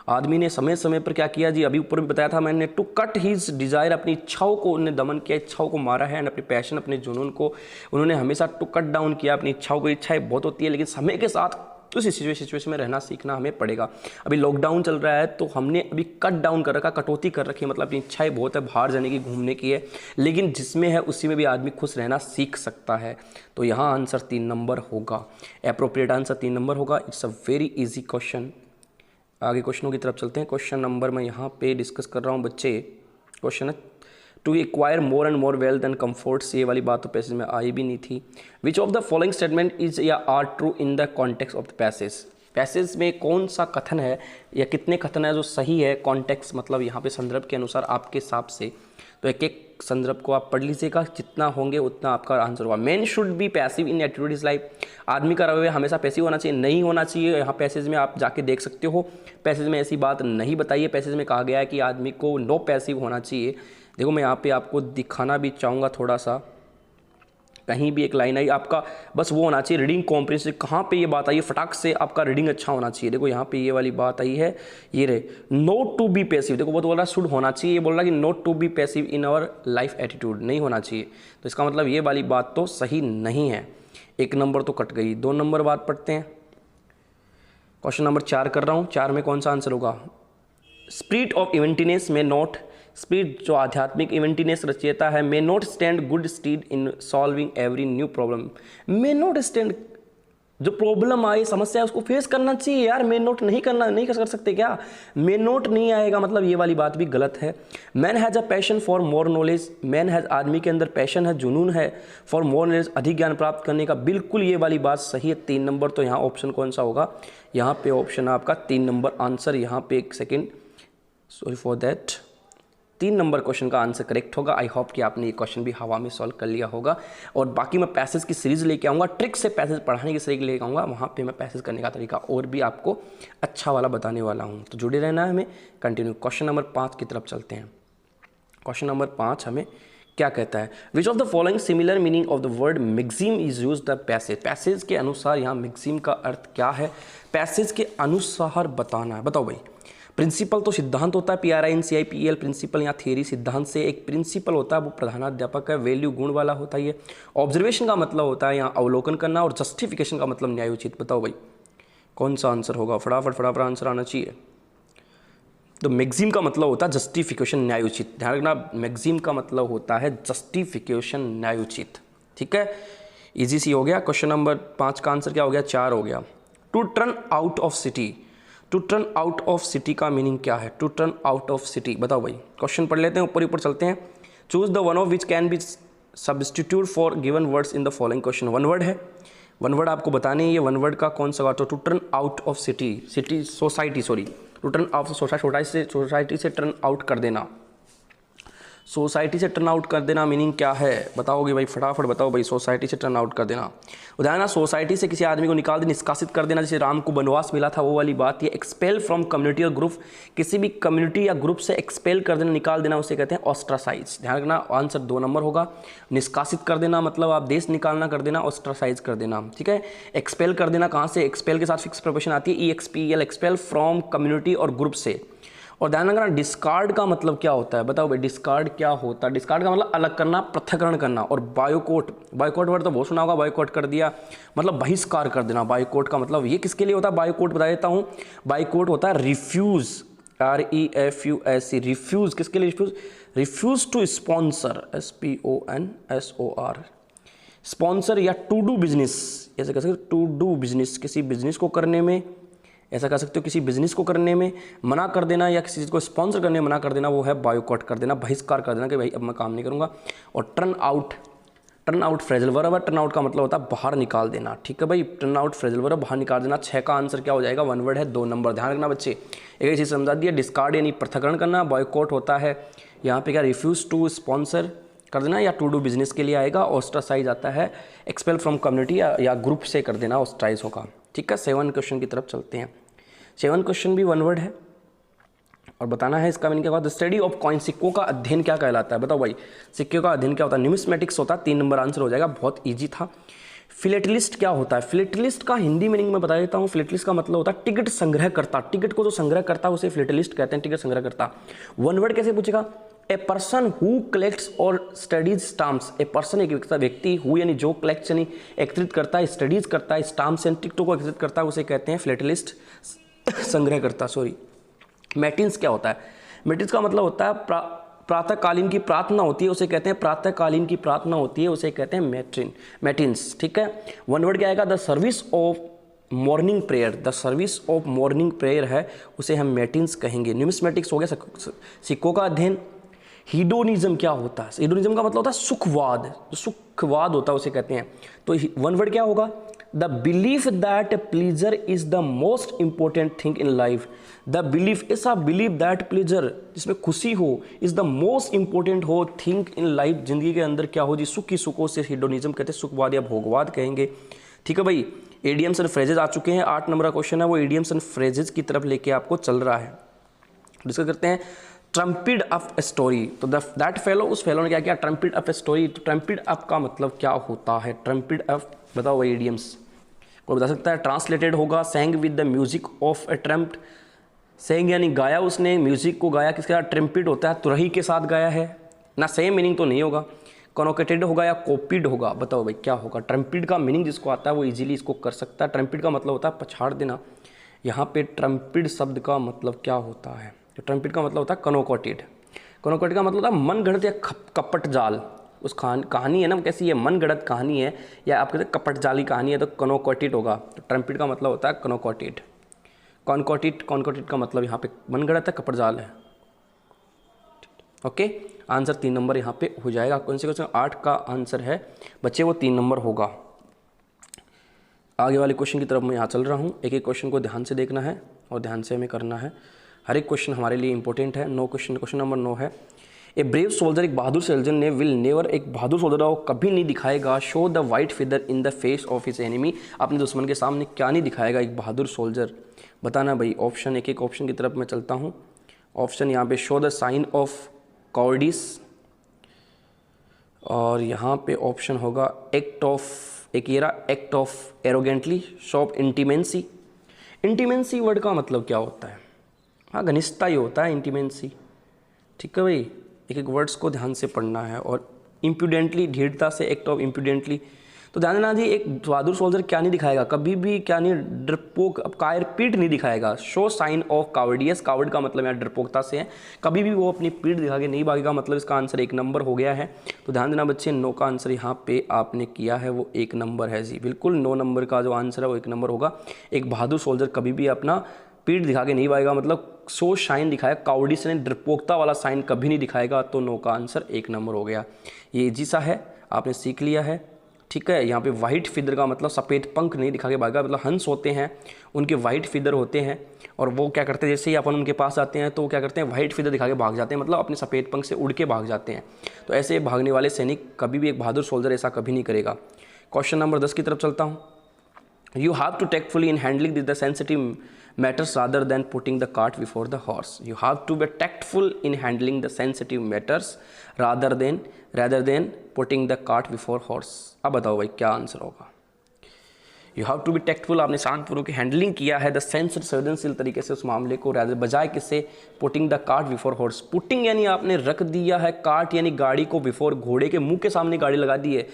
आदमी ने समय समय पर। क्या किया जी? अभी ऊपर भी बताया था मैंने, टू कट हिज डिजायर, अपनी इच्छाओं को उन्होंने दमन किया, इच्छाओं को मारा है, एंड अपने पैशन, अपने जुनून को उन्होंने हमेशा टू कट डाउन किया। अपनी इच्छाओं को, इच्छाएं बहुत होती है लेकिन समय के साथ उसी सिचुएशन में रहना सीखना हमें पड़ेगा। अभी लॉकडाउन चल रहा है तो हमने अभी कट डाउन कर रखा, कटौती कर रखी है, मतलब अपनी इच्छाएं बहुत है, बाहर जाने की, घूमने की है, लेकिन जिसमें है उसी में भी आदमी खुश रहना सीख सकता है। तो यहाँ आंसर 3 नंबर होगा, एप्रोप्रिएट आंसर 3 नंबर होगा। It's a very easy question. आगे क्वेश्चनों की तरफ चलते हैं। क्वेश्चन नंबर मैं यहाँ पे डिस्कस कर रहा हूँ बच्चे। क्वेश्चन है to acquire more and more wealth and comforts, ये वाली बात तो पैसेज में आई भी नहीं थी। Which of the following statement is या are true in the context of the passage? Passage में कौन सा कथन है या कितने कथन है जो सही है? कॉन्टेक्स्ट मतलब यहाँ पे संदर्भ के अनुसार आपके हिसाब से, तो एक एक संदर्भ को आप पढ़ लीजिएगा, जितना होंगे उतना आपका आंसर होगा। Man should be passive in attitude is life, आदमी का रवैया हमेशा पैसिव होना चाहिए, नहीं होना चाहिए। यहाँ पैसेज में आप जाके देख सकते हो, पैसेज में ऐसी बात नहीं बताई है। पैसेज में कहा गया है कि आदमी को नो पैसिव होना चाहिए। देखो मैं यहाँ पे आपको दिखाना भी चाहूँगा थोड़ा सा, कहीं भी एक लाइन आई आपका, बस वो होना चाहिए रीडिंग कॉम्प्रिहेंशन। कहाँ पे ये बात आई है? फटाक से आपका रीडिंग अच्छा होना चाहिए। देखो यहाँ पे ये वाली बात आई है, ये रहे नोट टू बी पैसिव। देखो वो तो बोल रहा है शुड होना चाहिए, ये बोल रहा है कि not to be passive in our life attitude, नहीं होना चाहिए। तो इसका मतलब ये वाली बात तो सही नहीं है। 1 नंबर तो कट गई। 2 नंबर बात पढ़ते हैं। क्वेश्चन नंबर 4 कर रहा हूँ। 4 में कौन सा आंसर होगा? स्पिरिट ऑफ इवेंटिनेस में नॉट, स्पिरिट जो आध्यात्मिक इवेंटिनेस रचयिता है, may not stand good stead in solving every new problem. May not stand, जो प्रॉब्लम आए, समस्या है, उसको फेस करना चाहिए यार। मे नोट नहीं करना, नहीं कर सकते क्या? मे नोट नहीं आएगा, मतलब ये वाली बात भी गलत है। Man has a passion for more knowledge, man has, आदमी के अंदर पैशन है, जुनून है, फॉर मोर नॉलेज, अधिक ज्ञान प्राप्त करने का। बिल्कुल ये वाली बात सही है। 3 नंबर, तो यहाँ ऑप्शन कौन सा होगा? यहाँ पे ऑप्शन आपका 3 नंबर आंसर। यहाँ पे एक second, sorry for that, 3 number question का आंसर करेक्ट होगा। आई होप कि आपने ये क्वेश्चन भी हवा में सॉल्व कर लिया होगा। और बाकी मैं पैसेज की सीरीज़ लेके आऊँगा, ट्रिक से पैसेज पढ़ाने की सीरीज लेके आऊँगा, वहाँ पे मैं पैसेज करने का तरीका और भी आपको अच्छा वाला बताने वाला हूँ। तो जुड़े रहना है हमें। कंटिन्यू क्वेश्चन नंबर 5 की तरफ चलते हैं। क्वेश्चन नंबर 5 हमें क्या कहता है? Which of the following similar meaning of the word maxim is use the passage. Passage के अनुसार यहाँ मैक्सिम का अर्थ क्या है? पैसेज के अनुसार बताना है। बताओ भाई। प्रिंसिपल तो सिद्धांत होता है, PRINCIPL, प्रिंसिपल या थियरी, सिद्धांत से एक प्रिंसिपल होता है, वो प्रधानाध्यापक है। वैल्यू गुण वाला होता है। ये ऑब्जर्वेशन का मतलब होता है यहाँ अवलोकन करना, और जस्टिफिकेशन का मतलब न्यायोचित। बताओ भाई कौन सा आंसर होगा? फटाफट आंसर आना चाहिए। तो मैक्सिम का मतलब होता है जस्टिफिकेशन, न्यायोचित। ध्यान रखना, मैक्सिम का मतलब होता है जस्टिफिकेशन, न्यायोचित। ठीक है, इजी सी हो गया। क्वेश्चन नंबर 5 का आंसर क्या हो गया? 4 हो गया। To turn out of city, to turn out of city का मीनिंग क्या है? To turn out of city, बताओ भाई। क्वेश्चन पढ़ लेते हैं, ऊपर ऊपर चलते हैं। Choose the one of which can be substitute for given words in the following question. One word है, वन वर्ड आपको बताने है, ये वन वर्ड का कौन सा? तो to turn out of city, city society, sorry, to turn out society से टर्न आउट कर देना, सोसाइटी से टर्न आउट कर देना मीनिंग क्या है? बताओगे भाई, फटाफट बताओ भाई। सोसाइटी से टर्न आउट कर देना, उदाहरण सोसाइटी से किसी आदमी को निकाल दे, निष्कासित कर देना, जैसे राम को वनवास मिला था वो वाली बात। ये एक्सपेल फ्रॉम कम्युनिटी और ग्रुप, किसी भी कम्युनिटी या ग्रुप से एक्सपेल कर देना, निकाल देना, उसे कहते हैं ऑस्ट्रासाइज। ध्यान रखना, आंसर 2 नंबर होगा। निष्कासित कर देना मतलब आप देश निकालना कर देना, ऑस्ट्रासाइज कर देना। ठीक है, एक्सपेल कर देना कहाँ से? एक्सपेल के साथ फिक्स प्रिपरेशन आती है, EXPEL, एक्सपेल फ्रॉम कम्युनिटी और ग्रुप से। और ध्यान रखना, डिस्कार्ड का मतलब क्या होता है? बताओ भाई, डिस्कार्ड क्या होता है? डिस्कार्ड का मतलब अलग करना, पृथक्करण करना। और बायकॉट, बायकॉट वर्ड तो बहुत सुना होगा, बायकॉट कर दिया मतलब बहिष्कार कर देना। बायकॉट का मतलब ये किसके लिए होता है? बायकॉट बता देता हूँ। बायकॉट होता है रिफ्यूज, REFUSE, रिफ्यूज। किसके लिए refuse? Refuse to sponsor, SPONSOR, sponsor या टू डू बिजनेस, ऐसे कह सकते, टू डू बिजनेस, किसी बिजनेस को करने में, ऐसा कह सकते हो, किसी बिजनेस को करने में मना कर देना या किसी चीज़ को स्पॉन्सर करने में मना कर देना, वो है बायकॉट कर देना, बहिष्कार कर देना कि भाई अब मैं काम नहीं करूँगा। और turn out, turn out phrasal verb है, टर्न आउट का मतलब होता है बाहर निकाल देना। ठीक है भाई, टर्न आउट फ्रेजल वर्ब, बाहर निकाल देना। 6 का आंसर क्या हो जाएगा? वन वर्ड है, 2 नंबर। ध्यान रखना बच्चे, एक चीज़ समझा दिया, डिस्कार्ड यानी पृथक्करण करना, बायकॉट होता है यहाँ पे क्या? रिफ्यूज टू स्पॉन्सर कर देना या टू डू बिजनेस के लिए आएगा। ऑस्ट्रासाइज आता है एक्सपेल फ्रॉम कम्युनिटी या ग्रुप से कर देना, ऑस्ट्राइज होगा। ठीक है, 7 क्वेश्चन की तरफ चलते हैं। 7 क्वेश्चन भी वन वर्ड है और बताना है इसका मीनिंग क्या होगा। द स्टडी ऑफ कॉइन, सिक्कों का अध्ययन क्या कहलाता है? बताओ भाई, सिक्के का अध्ययन क्या होता है? न्यूमिस्मेटिक्स होता है। 3 नंबर आंसर हो जाएगा, बहुत इजी था। फिलेटलिस्ट क्या होता है? फिलेटलिस्ट का हिंदी मीनिंग मैं बता देता हूँ। फिलेटलिस्ट का मतलब होता है टिकट संग्रह करता, टिकट को जो संग्रह करता है उसे फिलेटलिस्ट कहते हैं, टिकट संग्रह करता। वन वर्ड कैसे पूछेगा? ए पर्सन हु कलेक्ट्स और स्टडीज स्टाम्प्स, ए पर्सन एक व्यक्ति, हु यानी जो, कलेक्ट्स यानी एकत्रित करता है, स्टडीज करता है, स्टाम्प्स यानी टिकटों को एकत्रित करता है, उसे कहते हैं फिलेटलिस्ट, संग्रह करता, सॉरी। मैटिन्स क्या होता है? मैटिन्स का मतलब होता है प्रातःकालीन की प्रार्थना होती है, उसे कहते हैं प्रातःकालीन की प्रार्थना होती है, उसे कहते हैं मैटिन्स। ठीक है, वन वर्ड क्या आएगा? The service of morning prayer, the service of morning prayer है, उसे हम मैटिन्स कहेंगे। न्यूमिस्मेटिक्स हो गया सिक्कों का अध्ययन। हीडोनिज्म क्या होता है? हीडोनिज्म का मतलब होता है सुखवाद, जो सुखवाद होता है उसे कहते हैं। तो वन वर्ड क्या होगा? The belief that pleaser is the most important thing in life. The belief, ऐसा बिलीव दैट प्लीजर, जिसमें खुशी हो, इज द मोस्ट इंपॉर्टेंट हो थिंग इन लाइफ, जिंदगी के अंदर क्या हो जी? सुख की सुखों से हीडोनिज्म कहते हैं, सुखवाद या भोगवाद कहेंगे। ठीक है भाई, एडियम्स एंड फ्रेजेज आ चुके हैं। 8 नंबर का क्वेश्चन है, वो एडियम्स एंड फ्रेजेज की तरफ लेके आपको चल रहा है। डिस्कस करते हैं। ट्रम्पिड अप ए स्टोरी, तो दैट फेलो, उस फेलो ने क्या किया? ट्रम्पिड अप ए स्टोरी। तो ट्रम्पिड अप का मतलब क्या होता है? ट्रम्पिड अप बताओ भाई, इडियम्स कोई बता सकता है? ट्रांसलेटेड होगा सैंग with the music of A trumped, सैंग यानी गाया उसने, म्यूजिक को गाया किसके साथ? ट्रम्पिड होता है तुरही के साथ गाया है ना, सेम मीनिंग तो नहीं होगा। कॉनोकेटेड होगा या कॉपीड होगा? बताओ भाई क्या होगा? ट्रम्पिड का मीनिंग जिसको आता है वो इजीली इसको कर सकता है। ट्रम्पिड का मतलब होता है पछाड़ देना। यहाँ पे ट्रम्पिड शब्द का मतलब क्या होता है? तो ट्रम्पिड का मतलब होता है कनोकोटेड। कनोकोटेड का मतलब होता है मन गढ़त या कपट जाल। उस कहानी है ना, कैसी है? मन गढ़त कहानी है या आप कहते हैं कपट जाली कहानी है, तो कनोकोटेड होगा। तो ट्रम्पिड का मतलब होता है कनोकोटेड। कॉनकोटेड का मतलब यहाँ पे मन गढ़त है, कपट जाल है। ओके, आंसर 3 नंबर यहाँ पे हो जाएगा। कौन से क्वेश्चन? 8 का आंसर है बच्चे, वो 3 नंबर होगा। आगे वाले क्वेश्चन की तरफ मैं यहाँ चल रहा हूँ। एक एक क्वेश्चन को ध्यान से देखना है और ध्यान से हमें करना है। हर एक क्वेश्चन हमारे लिए इंपॉर्टेंट है। 9 क्वेश्चन नंबर 9 है। ए ब्रेव सोल्जर, एक बहादुर सोल्जर ने, विल नेवर, एक बहादुर सोल्जर वो कभी नहीं दिखाएगा, show the white feather in the face of his enemy, अपने दुश्मन के सामने क्या नहीं दिखाएगा एक बहादुर सोल्जर? बताना भाई। ऑप्शन, एक एक ऑप्शन की तरफ मैं चलता हूँ। ऑप्शन यहाँ पे शो द साइन ऑफ कॉर्डिस, और यहाँ पे ऑप्शन होगा एक्ट ऑफ, एक ये रहा act of arrogantly, show off intimacy. Intimacy word का मतलब क्या होता है? हाँ, घनिष्ठता ही होता है इंटीमेंसी। ठीक है भाई, एक एक वर्ड्स को ध्यान से पढ़ना है। और इम्प्यूडेंटली, ढीढ़ता से, एक्ट ऑफ इम्प्यूडेंटली, तो ध्यान देना जी, एक बहादुर सोल्जर क्या नहीं दिखाएगा कभी भी, क्या नहीं, डरपोक, अब कायर पीठ नहीं दिखाएगा, शो साइन ऑफ कावर्डियस, कावर्ड का मतलब यहाँ डरपोकता से है, कभी भी वो अपनी पीठ दिखा के नहीं भागेगा, मतलब इसका आंसर 1 नंबर हो गया है। तो ध्यान देना बच्चे, 9 का आंसर यहाँ पे आपने किया है वो 1 नंबर है जी, बिल्कुल 9 नंबर का जो आंसर है वो 1 नंबर होगा। एक बहादुर सोल्जर कभी भी अपना पीठ दिखा के नहीं भागेगा, मतलब शो साइन दिखाएगा, कावर्डियस ने डरपोकता वाला साइन कभी नहीं दिखाएगा, तो 9 का आंसर 1 नंबर हो गया। ये इजी सा है, आपने सीख लिया है, ठीक है। यहाँ पे वाइट फिदर का मतलब सफ़ेद पंख नहीं दिखा के भागा, मतलब हंस होते हैं उनके वाइट फिदर होते हैं, और वो क्या करते हैं, जैसे ही अपन उनके पास आते हैं तो वो क्या करते हैं, वाइट फिदर दिखा के भाग जाते हैं, मतलब अपने सफ़ेद पंख से उड़ के भाग जाते हैं। तो ऐसे भागने वाले सैनिक कभी भी, एक बहादुर सोल्जर ऐसा कभी नहीं करेगा। क्वेश्चन नंबर 10 की तरफ चलता हूँ। You have to tactfully in handling the sensitive matters rather than putting the cart before the horse. You have to be tactful in handling the sensitive matters rather than putting the cart before horse. अब बताओ भाई क्या आंसर होगा। You have to be tactful, आपने शांतपूर्वक हैंडलिंग किया है द सेंसिटिव, संवेदनशील तरीके से उस मामले को, rather बजाय किससे, putting the cart before horse. Putting यानी आपने रख दिया है, कार्ट यानी गाड़ी को, बिफोर घोड़े के मुंह के सामने गाड़ी लगा दी है।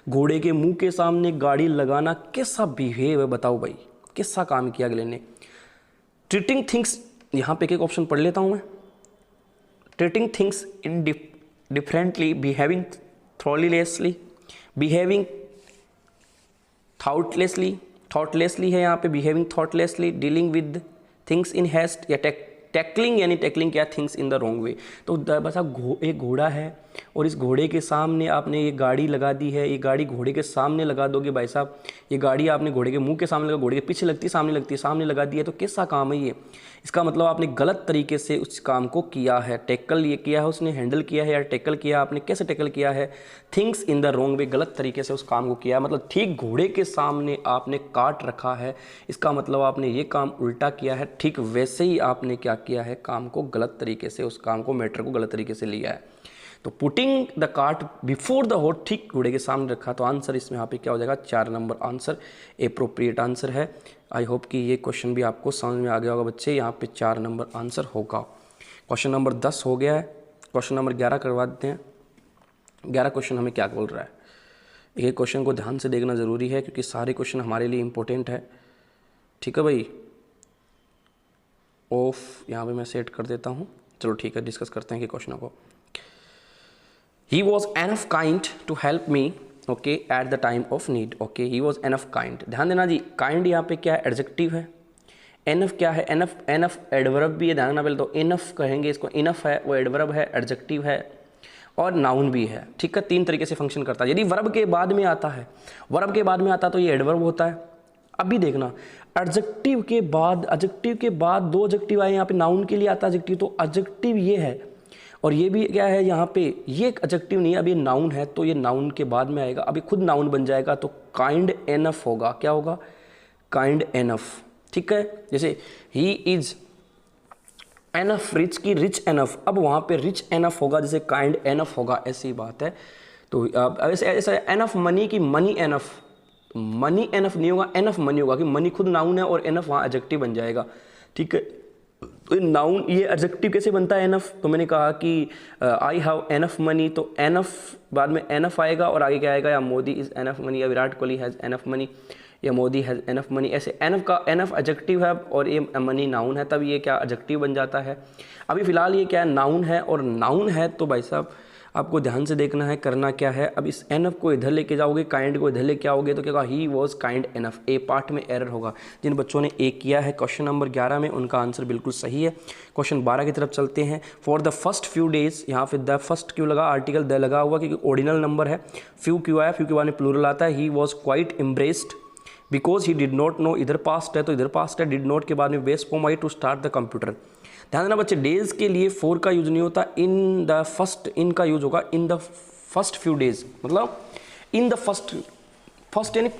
घोड़े के मुंह के सामने गाड़ी लगाना कैसा बिहेव है बताओ भाई, कैसा काम किया अगले ने। ट्रीटिंग थिंग्स, यहाँ पे एक ऑप्शन पढ़ लेता हूँ मैं। Treating things in differently, behaving thoughtlessly, behaving thoughtlessly है यहाँ पे, behaving thoughtlessly, dealing with things in haste, या टैकलिंग यानी टैकलिंग क्या, things in the wrong way. तो बस एक घोड़ा है और इस घोड़े के सामने आपने ये गाड़ी लगा दी है, ये गाड़ी घोड़े के सामने लगा दोगे भाई साहब, ये गाड़ी आपने घोड़े के मुंह के सामने लगा, घोड़े के पीछे लगती है, सामने लगती है, सामने लगा दी है, तो कैसा काम है ये। इसका मतलब आपने गलत तरीके से उस काम को किया है, टैकल ये किया है उसने, हैंडल किया है या टैकल किया, आपने कैसे टैकल किया है, थिंग्स इन द रॉन्ग वे, गलत तरीके से उस काम को किया है, मतलब ठीक घोड़े के सामने आपने काट रखा है, इसका मतलब आपने ये काम उल्टा किया है, ठीक वैसे ही आपने क्या किया है, काम को गलत तरीके से, उस काम को, मैटर को गलत तरीके से लिया है। तो putting the cart before the horse, ठीक घोड़े के सामने रखा, तो आंसर इसमें यहाँ पे क्या हो जाएगा, 4 नंबर आंसर एप्रोप्रिएट आंसर है। आई होप कि ये क्वेश्चन भी आपको समझ में आ गया होगा बच्चे, यहाँ पे 4 नंबर आंसर होगा। क्वेश्चन नंबर 10 हो गया है, क्वेश्चन नंबर 11 करवा देते हैं। 11 क्वेश्चन हमें क्या बोल रहा है, ये क्वेश्चन को ध्यान से देखना ज़रूरी है क्योंकि सारे क्वेश्चन हमारे लिए इंपॉर्टेंट है, ठीक है भाई। ऑफ यहाँ पे मैं सेट कर देता हूँ, चलो ठीक है, डिस्कस करते हैं कि क्वेश्चनों को। He was enough kind to help me, okay, at the time of need, okay, he was enough kind। ध्यान देना जी, kind यहाँ पे क्या है, एडजेक्टिव है, enough क्या है, enough एडवर्ब भी है, ध्यान देना, पहले तो enough कहेंगे इसको, enough है वो एडवर्ब है, एडजेक्टिव है और नाउन भी है, ठीक है, 3 तरीके से फंक्शन करता है। यदि वर्ब के बाद में आता है, वर्ब के बाद में आता तो ये एडवर्ब होता है। अभी देखना, एडजेक्टिव के बाद 2 एडजेक्टिव आए, यहाँ पे नाउन के लिए आता है एडजेक्टिव, तो एडजेक्टिव ये है और ये भी क्या है, यहाँ पे ये एक एडजेक्टिव नहीं है, अब ये नाउन है, तो ये नाउन के बाद में आएगा, अभी खुद नाउन बन जाएगा, तो काइंड एनफ होगा, क्या होगा, काइंड एनफ, ठीक है। जैसे ही इज एनफ रिच की रिच एनफ, अब वहाँ पे रिच एनफ होगा, जैसे काइंड एनफ होगा, ऐसी बात है। तो अब ऐसा एनफ मनी की मनी एनफ, मनी एनफ नहीं होगा, एनफ मनी होगा, कि मनी खुद नाउन है और एनफ वहाँ एडजेक्टिव बन जाएगा, ठीक है। तो नाउन ये एडजेक्टिव कैसे बनता है एनफ, तो मैंने कहा कि आई हैव एनफ मनी, तो एनफ बाद में एनफ आएगा और आगे क्या आएगा, या मोदी इज़ एनफ मनी, या Virat Kohli has enough money, या मोदी हैज़ एनफ मनी, ऐसे एनफ का एनफ एडजेक्टिव है और ये मनी नाउन है, तब ये क्या एडजेक्टिव बन जाता है। अभी फ़िलहाल ये क्या है, नाउन है, और नाउन है तो भाई साहब आपको ध्यान से देखना है, करना क्या है। अब इस एनफ को इधर लेके जाओगे, काइंड को इधर लेके आओगे, तो क्या होगा, he was kind enough. A part में एरर होगा, जिन बच्चों ने ए किया है क्वेश्चन नंबर 11 में, उनका आंसर बिल्कुल सही है। क्वेश्चन 12 की तरफ चलते हैं। For the first few days, यहाँ पे द फर्स्ट क्यों लगा, आर्टिकल द लगा हुआ क्योंकि ऑर्डिनल नंबर है। फ्यू क्यों आया, फ्यू के बाद में प्लूरल आता है। He was quite embraced because he did not know, इधर पास्ट है तो इधर पास्ट है, डिड नॉट के बाद में वेस्ट फॉर्म आई टू स्टार्ट द कंप्यूटर। ध्यान देना बच्चे, डेज के लिए फॉर का यूज नहीं होता, इन द फर्स्ट, इन का यूज होगा in the first few days, मतलब इन द फर्स्ट यानी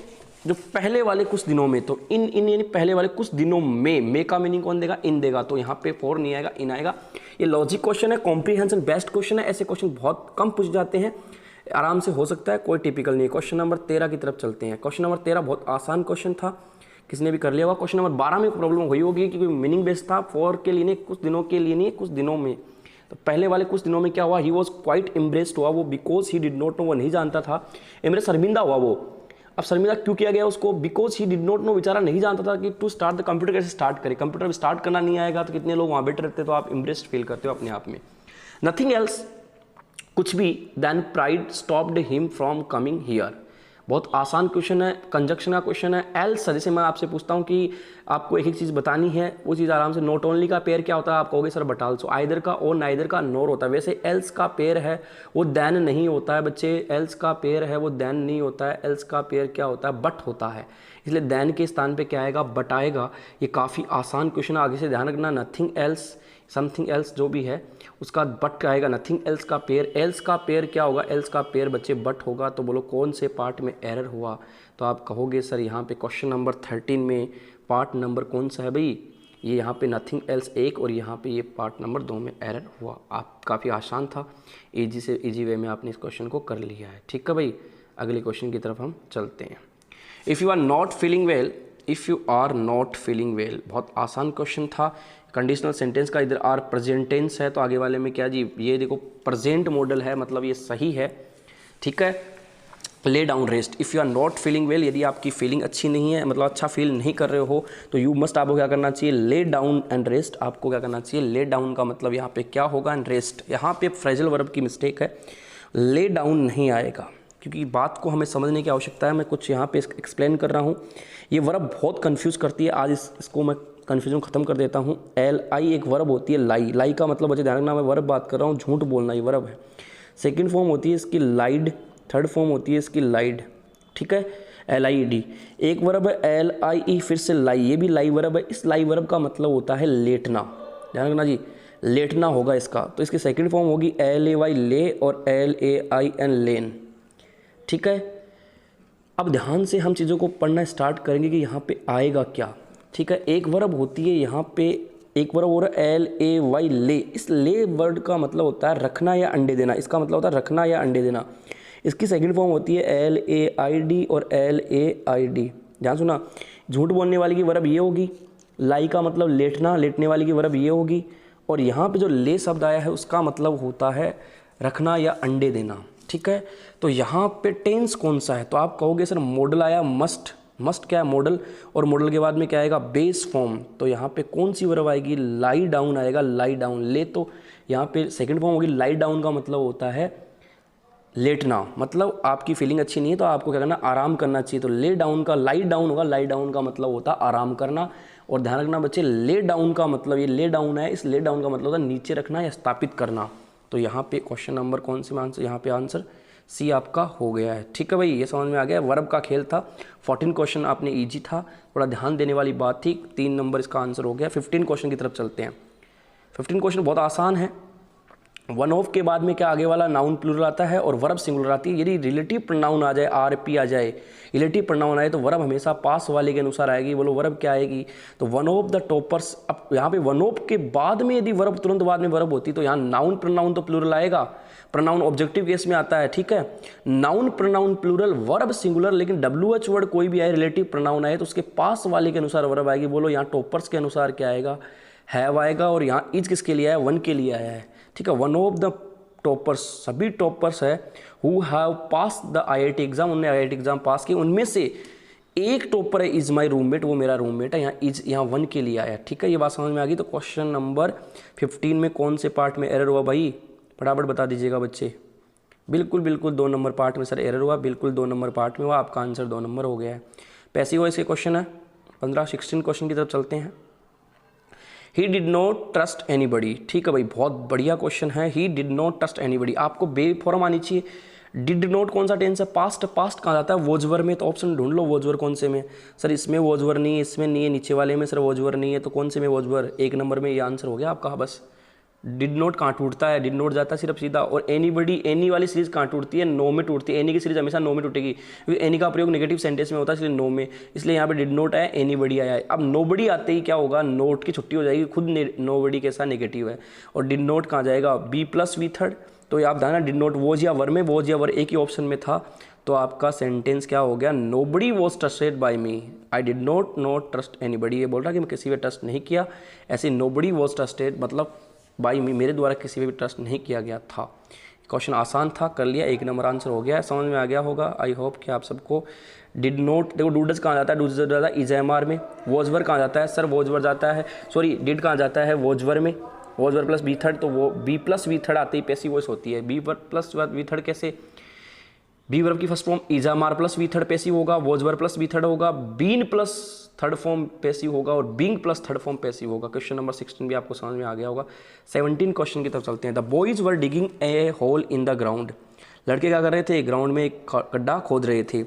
जो पहले वाले कुछ दिनों में, तो इन यानी पहले वाले कुछ दिनों में, मे का मीनिंग कौन देगा, इन देगा, तो यहाँ पे फॉर नहीं आएगा, इन आएगा। ये लॉजिक क्वेश्चन है, कॉम्प्रीहेंशन बेस्ट क्वेश्चन है, ऐसे क्वेश्चन बहुत कम पूछ जाते हैं, आराम से हो सकता है, कोई टिपिकल नहीं है। क्वेश्चन नंबर 13 की तरफ चलते हैं। क्वेश्चन नंबर 13 बहुत आसान क्वेश्चन था, किसने भी कर लिया होगा। क्वेश्चन नंबर 12 में प्रॉब्लम हुई होगी क्योंकि मीनिंग बेस्ड था, फॉर के लिए नहीं, कुछ दिनों के लिए नहीं, कुछ दिनों में। तो पहले वाले कुछ दिनों में क्या हुआ, ही वॉज क्वाइट एम्ब्रेस्ड हुआ वो, because he did not know, वो नहीं जानता था, एम्ब्रेस शर्मिंदा हुआ वो। अब शर्मिंदा क्यों किया गया उसको? Because he did not know, बेचारा नहीं जानता था कि टू स्टार्ट द कंप्यूटर कैसे स्टार्ट करे। कंप्यूटर स्टार्ट करना नहीं आएगा तो कितने लोग वहाँ बैठे रहते, तो आप इम्प्रेस्ड फील करते हो अपने आप में। नथिंग एल्स, कुछ भी, then pride stopped him from coming here. बहुत आसान क्वेश्चन है, कंजक्शन का क्वेश्चन है। एल्स, जैसे मैं आपसे पूछता हूँ कि आपको एक चीज़ बतानी है, वो चीज़ आराम से, नॉट ओनली का पेयर क्या होता है? आप कहोगे सर बट आल्सो, आइदर का और नाइदर का नोर होता है। वैसे एल्स का पेयर है वो देन नहीं होता है बच्चे, एल्स का पेयर है वो देन नहीं होता है, एल्स का पेयर क्या होता है? बट होता है। इसलिए देन के स्थान पे क्या आएगा? बट आएगा। ये काफ़ी आसान क्वेश्चन है, आगे से ध्यान रखना। नथिंग एल्स, समथिंग एल्स जो भी है उसका बट आएगा। नथिंग एल्स का पेयर, एल्स का पेयर क्या होगा? एल्स का पेयर बच्चे बट होगा। तो बोलो कौन से पार्ट में एरर हुआ? तो आप कहोगे सर यहाँ पे क्वेश्चन नंबर 13 में पार्ट नंबर कौन सा है भाई? ये यहाँ पे नथिंग एल्स 1 और यहाँ पे ये पार्ट नंबर 2 में एरर हुआ। आप काफ़ी आसान था, ईजी से ईजी वे में आपने इस क्वेश्चन को कर लिया है। ठीक है भाई, अगले क्वेश्चन की तरफ हम चलते हैं। If you are not feeling well, if you are not feeling well, बहुत आसान क्वेश्चन था। कंडीशनल सेंटेंस का इधर आर प्रेजेंट टेंस है, तो आगे वाले में क्या जी? ये देखो प्रेजेंट मॉडल है, मतलब ये सही है। ठीक है, lay down rest, if you are not feeling well, यदि आपकी फीलिंग अच्छी नहीं है, मतलब अच्छा फील नहीं कर रहे हो, तो यू मस्ट, आपको क्या करना चाहिए? Lay down and rest. आपको क्या करना चाहिए? ले डाउन का मतलब यहाँ पे क्या होगा? And rest. यहाँ पे फ्रेजल वर्ब की मिस्टेक है, ले डाउन नहीं आएगा, क्योंकि बात को हमें समझने की आवश्यकता है। मैं कुछ यहाँ पे एक्सप्लेन कर रहा हूँ। ये वर्ब बहुत कंफ्यूज करती है, आज इसको मैं कन्फ्यूजन खत्म कर देता हूँ। एल आई एक वर्ब होती है, लाई। लाई का मतलब बच्चे ध्यान रखना, मैं वर्ब बात कर रहा हूँ, झूठ बोलना ये वर्ब है। सेकंड फॉर्म होती है इसकी लाइड, थर्ड फॉर्म होती है इसकी लाइड। ठीक है, LIED। एक वर्ब है LIE, फिर से लाई, ये भी लाई वर्ब है। इस लाई वर्ब का मतलब होता है लेटना, ध्यान रखना जी, लेटना होगा इसका। तो इसकी सेकंड फॉर्म होगी LAY ले और LAIN लेन। ठीक है, अब ध्यान से हम चीज़ों को पढ़ना स्टार्ट करेंगे कि यहाँ पे आएगा क्या। ठीक है, एक वर्ब होती है यहाँ पे, एक वर्ब हो रहा है LAY ले। इस ले वर्ड का मतलब होता है रखना या अंडे देना, इसका मतलब होता है रखना या अंडे देना। इसकी सेकंड फॉर्म होती है LAID और LAID। ध्यान सुना, झूठ बोलने वाली की वर्ब ये होगी, लाई का मतलब लेटना, लेटने वाली की वर्ब ये होगी, और यहाँ पे जो ले शब्द आया है उसका मतलब होता है रखना या अंडे देना। ठीक है, तो यहाँ पे टेंस कौन सा है? तो आप कहोगे सर मॉडल आया मस्ट। मस्ट क्या है? मॉडल, और मॉडल के बाद में क्या आएगा? Base form. तो यहाँ पे कौन सी वर्ब आएगी? लाई डाउन आएगा, लाई डाउन। ले, तो यहाँ पे सेकंड फॉर्म होगी। लाई डाउन का मतलब होता है लेटना, मतलब आपकी फीलिंग अच्छी नहीं है तो आपको क्या करना? आराम करना चाहिए। तो ले डाउन का लाई डाउन होगा, लाई डाउन का मतलब होता है आराम करना। और ध्यान रखना बच्चे, ले डाउन का मतलब, ये ले डाउन है, इस ले डाउन का मतलब होता है नीचे रखना या स्थापित करना। तो यहाँ पे क्वेश्चन नंबर कौन से में आंसर? यहाँ पे आंसर सी आपका हो गया है। ठीक है भाई, ये समझ में आ गया। वर्ब का खेल था, 14 क्वेश्चन आपने इजी था, थोड़ा ध्यान देने वाली बात थी। 3 नंबर इसका आंसर हो गया। 15 क्वेश्चन की तरफ चलते हैं। 15 क्वेश्चन बहुत आसान है। वन ऑफ के बाद में क्या आगे वाला नाउन प्लूरल आता है और वर्ब सिंगुलर आती है। यदि रिलेटिव प्रोनाउन आ जाए, RP आ जाए, रिलेटिव प्रोनाउन आए, तो वर्ब हमेशा पास वाले के अनुसार आएगी। बोलो वर्ब क्या आएगी? तो वन ऑफ द टॉपर्स। अब यहाँ पे वन ऑफ के बाद में यदि वर्ब तुरंत बाद में वर्ब होती तो यहाँ नाउन प्रोनाउन तो प्लूरल आएगा, प्रोनाउन ऑब्जेक्टिव केस में आता है। ठीक है, noun pronoun plural, verb singular, लेकिन WH वर्ड कोई भी आए, रिलेटिव प्रोनाउन आए तो उसके पास वाले के अनुसार वर्ब आएगी। बोलो यहाँ टॉपर्स के अनुसार क्या आएगा? हैव आएगा। और यहाँ इज किसके लिए आया? वन के लिए आया है। ठीक है, वन ऑफ द टॉपर्स, सभी टॉपर्स है who have pass the IIT exam, उन्होंने IIT एग्जाम पास की, उनमें से एक टॉपर है इज माई रूममेट, वो मेरा रूममेट है। यहाँ इज, यहाँ वन के लिए आया। ठीक है, ये बात समझ में आ गई। तो क्वेश्चन नंबर 15 में कौन से पार्ट में एरर हुआ भाई? फटाफट बता दीजिएगा बच्चे। बिल्कुल 2 नंबर पार्ट में सर एरर हुआ, बिल्कुल 2 नंबर पार्ट में हुआ। आपका आंसर 2 नंबर हो गया है। पैसिव वॉइस के क्वेश्चन है 16 क्वेश्चन की तरफ चलते हैं। He did not trust anybody. ठीक है भाई, बहुत बढ़िया क्वेश्चन है। He did not trust anybody, आपको बे फॉर्म आनी चाहिए। डिड नॉट कौन सा टेंस है? पास्ट। पास्ट कहाँ जाता है? वॉजवर में। तो ऑप्शन ढूंढ लो, वॉजवर कौन से में? सर इसमें वॉजवर नहीं है, इसमें नहीं है, नीचे वाले में सर वॉजवर नहीं है, तो कौन से में वॉजवर? 1 नंबर में। ये आंसर हो गया आपका। बस डिड नॉट कहाँ टूटता है? डिड नॉट जाता है सिर्फ सीधा। और एनीबडी, एनी वाली सीरीज कहाँ टूटती है? नो में टूटती है। एनी की सीरीज हमेशा नो में टूटेगी, क्योंकि एनी का प्रयोग नेगेटिव सेंटेंस में होता है, इसलिए नो में। इसलिए यहाँ पे डिड नॉट आया, एनीबडी आया है। अब नोबडी आते ही क्या होगा? नोट की छुट्टी हो जाएगी, खुद नोबडी के साथ नेगेटिव है। और डिड नॉट कहाँ जाएगा? B+V third. तो आप ध्यान, डिड नॉट वॉज या वर में, वॉज या वर एक ही ऑप्शन में था। तो आपका सेंटेंस क्या हो गया? Nobody was trusted bye me, I did not trust anybody. ये बोल रहा कि मैं किसी पे ट्रस्ट नहीं किया। ऐसे नोबडी वॉज ट्रस्टेड मतलब बाई मी, मेरे द्वारा किसी पे भी ट्रस्ट नहीं किया गया था। क्वेश्चन आसान था, कर लिया, 1 नंबर आंसर हो गया है, समझ में आ गया होगा। आई होप कि आप सबको डिड नोट, देखो डूडस कहाँ जाता है, डूडस जाता है इज़एमआर में, वॉजवर कहाँ जाता है सर, वॉजवर जाता है, सॉरी डिड कहाँ जाता है, वॉजवर में, वॉजवर प्लस बी थर्ड, तो वो बी प्लस वी थर्ड आती है, पैसिव वॉइस होती है। बी प्लस वी थर्ड कैसे, बी वर्ब की first form is am are plus V third passive होगा, वॉजवर प्लस वी थर्ड होगा, been plus third form passive होगा और being plus third form passive होगा। क्वेश्चन नंबर 16 भी आपको समझ में आ गया होगा। 17 क्वेश्चन की तरफ चलते हैं। The boys were digging a hole in the ground, लड़के क्या कर रहे थे, ग्राउंड में एक गड्ढा खोद रहे थे।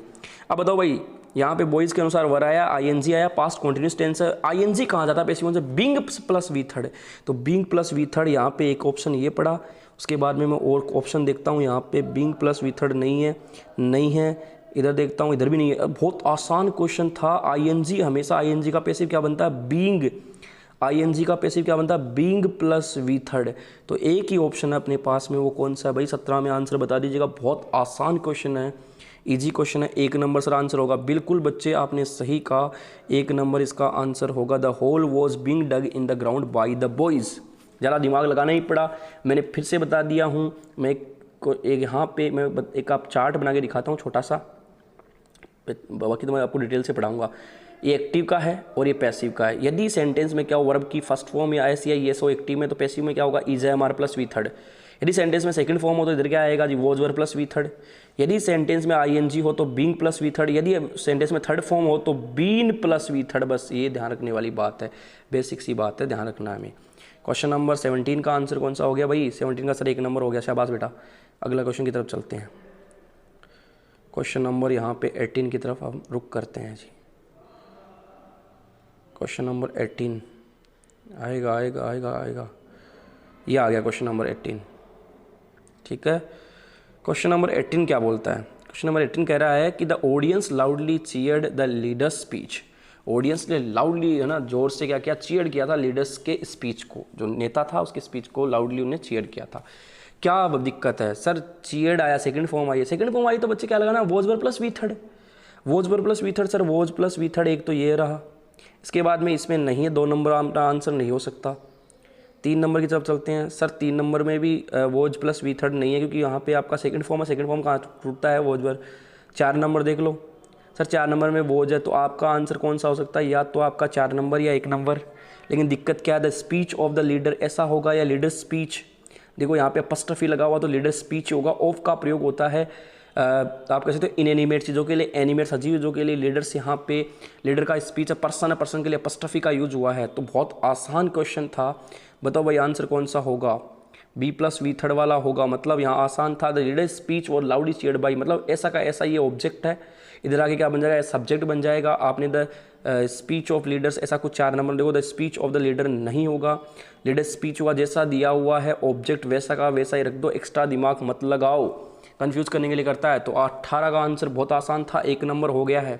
अब बताओ भाई, यहाँ पे बॉयज़ के अनुसार वर आया, आईएनजी आया, पास्ट कॉन्टिन्यूस टेंस है, आईएनजी कहाँ जाता है पैसिव से, बीइंग प्लस वी थर्ड, तो बीइंग प्लस वी थर्ड यहाँ पे एक ऑप्शन ये पड़ा। उसके बाद में मैं और ऑप्शन देखता हूँ, यहाँ पे बीइंग प्लस वी थर्ड नहीं है, इधर देखता हूँ इधर भी नहीं है। बहुत आसान क्वेश्चन था। आईएनजी हमेशा, आईएनजी का पैसिव क्या बनता है, बीइंग, आईएनजी का पैसिव क्या बनता है, बीइंग प्लस वी थर्ड। तो एक ही ऑप्शन है अपने पास में, वो कौन सा है भाई, 17 में आंसर बता दीजिएगा। बहुत आसान क्वेश्चन है, इजी क्वेश्चन है, 1 नंबर सर आंसर होगा। बिल्कुल बच्चे आपने सही कहा, 1 नंबर इसका आंसर होगा। The hole was being dug in the ground by the boys. ज़्यादा दिमाग लगाना ही पड़ा, मैंने फिर से बता दिया हूँ। मैं एक यहाँ पे मैं एक आप चार्ट बना के दिखाता हूँ छोटा सा, बाकी तो मैं आपको डिटेल से पढ़ाऊंगा। ये एक्टिव का है और ये पैसिव का है। यदि सेंटेंस में क्या हो, वर्ब की फर्स्ट फॉर्म या एस या येस हो एक्टिव में, तो पैसिव में क्या होगा, इज़एमआर प्लस वी थर्ड। यदि सेंटेंस में सेकंड फॉर्म हो तो इधर क्या आएगा जी, was were plus V third. यदि सेंटेंस में आईएनजी हो तो बीइंग प्लस वी थर्ड। यदि सेंटेंस में थर्ड फॉर्म हो तो बीन प्लस वी थर्ड। बस ये ध्यान रखने वाली बात है, बेसिक सी बात है, ध्यान रखना हमें। क्वेश्चन नंबर 17 का आंसर कौन सा हो गया भाई, 17 का सर 1 नंबर हो गया, शाबाश बेटा। अगला क्वेश्चन की तरफ चलते हैं। क्वेश्चन नंबर यहाँ पे 18 की तरफ हम रुक करते हैं जी। क्वेश्चन नंबर 18 आएगा, ये आ गया क्वेश्चन नंबर 18, ठीक है। क्वेश्चन नंबर 18 क्या बोलता है, क्वेश्चन नंबर 18 कह रहा है कि the audience loudly cheered the leaders speech. Audience ने लाउडली, है ना, जोर से क्या किया, चीयर किया था लीडर्स के स्पीच को, जो नेता था उसके स्पीच को लाउडली उन्हें चीयर किया था। क्या दिक्कत है सर, चीयर्ड आया, सेकंड फॉर्म आई है, सेकंड फॉर्म आई तो बच्चे क्या लगाना, was were plus V third, was were plus V third sir, was plus V third एक तो ये रहा। इसके बाद में इसमें नहीं है, 2 नंबर का आंसर नहीं हो सकता। 3 नंबर की तरफ चलते हैं। सर 3 नंबर में भी वॉज प्लस वी थर्ड नहीं है, क्योंकि यहाँ पे आपका सेकंड फॉर्म है, सेकंड फॉर्म कहाँ टूटता है, वॉज वर। 4 नंबर देख लो सर, 4 नंबर में वॉज है, तो आपका आंसर कौन सा हो सकता है, या तो आपका 4 नंबर या 1 नंबर। लेकिन दिक्कत क्या है, the speech of the leader ऐसा होगा या लीडर स्पीच। देखो यहाँ पे अपस्ट्रफी लगा हुआ तो लीडर स्पीच होगा। ऑफ का प्रयोग होता है आप कह सकते हो इनएनिमेट चीज़ों के लिए, एनिमेट सजीव चीज़ों के लिए। लीडर्स यहाँ पे लीडर का स्पीच है, पर्सन के लिए अपस्ट्रफी का यूज हुआ है। तो बहुत आसान क्वेश्चन था। बताओ भाई आंसर कौन सा होगा, बी प्लस वी थर्ड वाला होगा। मतलब यहाँ आसान था, द लीडर स्पीच और लाउडली चीयर्ड बाई, मतलब ऐसा का ऐसा ये ऑब्जेक्ट है, इधर आगे क्या बन जाएगा, सब्जेक्ट बन जाएगा। आपने द स्पीच ऑफ लीडर्स ऐसा कुछ 4 नंबर देखो, the speech of the leader नहीं होगा, लीडर स्पीच होगा। जैसा दिया हुआ है ऑब्जेक्ट वैसा का वैसा ही रख दो, एक्स्ट्रा दिमाग मत लगाओ, कंफ्यूज करने के लिए करता है। तो 18 का आंसर बहुत आसान था, 1 नंबर हो गया है।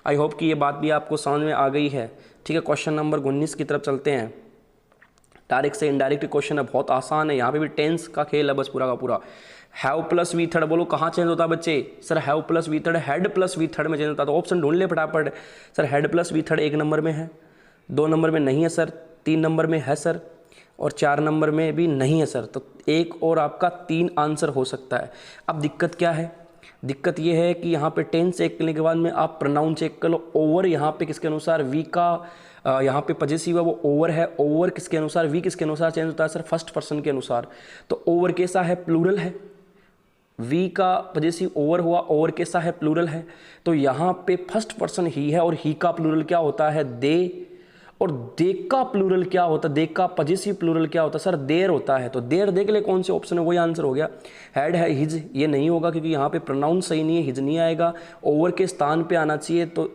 आई होप कि ये बात भी आपको समझ में आ गई है, ठीक है। क्वेश्चन नंबर 19 की तरफ चलते हैं। डायरेक्ट से इनडायरेक्ट क्वेश्चन है, बहुत आसान है। यहाँ पे भी टेंस का खेल है बस पूरा का पूरा। हैव प्लस वी थर्ड बोलो कहाँ चेंज होता है बच्चे, sir have plus V third, had plus V third में चेंज होता है। तो ऑप्शन ढूंढ ले फटाफट। Sir had plus V third 1 number में है, 2 नंबर में नहीं है सर, 3 नंबर में है सर, और 4 नंबर में भी नहीं है सर। तो एक और आपका 3 आंसर हो सकता है। अब दिक्कत क्या है, दिक्कत ये है कि यहाँ पे टेंस चेक करने के बाद में आप प्रोनाउन चेक कर लो। ओवर यहाँ पे किसके अनुसार, वी का यहाँ पे पजेसिव है वो ओवर है। ओवर किसके अनुसार, वी किसके अनुसार चेंज होता है सर, फर्स्ट पर्सन के अनुसार। तो ओवर कैसा है, प्लूरल है। वी का पजेसिव ओवर हुआ, ओवर कैसा है, प्लूरल है। तो यहाँ पे फर्स्ट पर्सन ही है, और ही का प्लूरल क्या होता है, दे। और दे का प्लूरल क्या होता है, दे का पजेसिव प्लूरल क्या होता है सर, देर होता है। तो देर देख ले कौन से ऑप्शन है, वही आंसर हो गया। हैड है, हिज ये नहीं होगा क्योंकि यहाँ पे प्रोनाउन सही नहीं है, हिज नहीं आएगा, ओवर के स्थान पे आना चाहिए। तो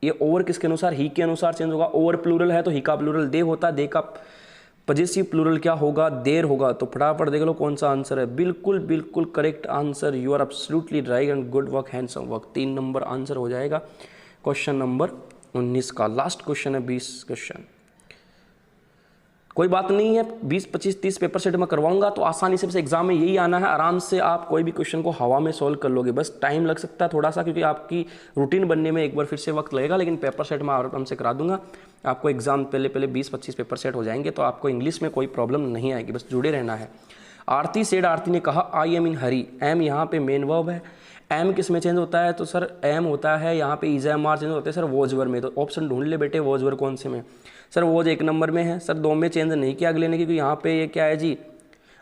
ये ओवर किसके अनुसार, ही के अनुसार चेंज होगा। ओवर प्लूरल है तो ही का प्लूरल दे होता है, दे का पजेसिव प्लूरल क्या होगा, देर होगा। तो फटाफट देख लो कौन सा आंसर है। बिल्कुल बिल्कुल correct answer, you are absolutely right and good work, handsome work. 3 नंबर आंसर हो जाएगा क्वेश्चन नंबर 19 का। लास्ट क्वेश्चन है 20 क्वेश्चन। कोई बात नहीं है, 20 25 30 पेपर सेट में करवाऊंगा तो आसानी से, बस एग्जाम में यही आना है, आराम से आप कोई भी क्वेश्चन को हवा में सॉल्व कर लोगे। बस टाइम लग सकता है थोड़ा सा, क्योंकि आपकी रूटीन बनने में एक बार फिर से वक्त लगेगा, लेकिन पेपर सेट में आराम से करा दूंगा आपको। एग्जाम पहले 20 25 पेपर सेट हो जाएंगे, तो आपको इंग्लिश में कोई प्रॉब्लम नहीं आएगी, बस जुड़े रहना है। आरती सेड, आरती ने कहा I am in Hari. M यहाँ पे मेन वर्ब है। एम किस में चेंज होता है? तो सर एम होता है यहाँ पे इज एम आर चेंज होते हैं सर वॉज वर में। तो ऑप्शन ढूंढ ले बेटे, वॉज वर कौन से में? सर वॉज 1 नंबर में है सर, 2 में चेंज नहीं किया अगले ने, क्योंकि यहाँ पे ये क्या है जी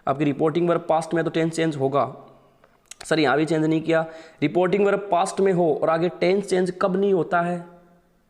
आपकी रिपोर्टिंग वर्ब पास्ट में, तो टेंस चेंज होगा। सर यहाँ भी चेंज नहीं किया। रिपोर्टिंग वर्ब पास्ट में हो और आगे टेंस चेंज कब नहीं होता है?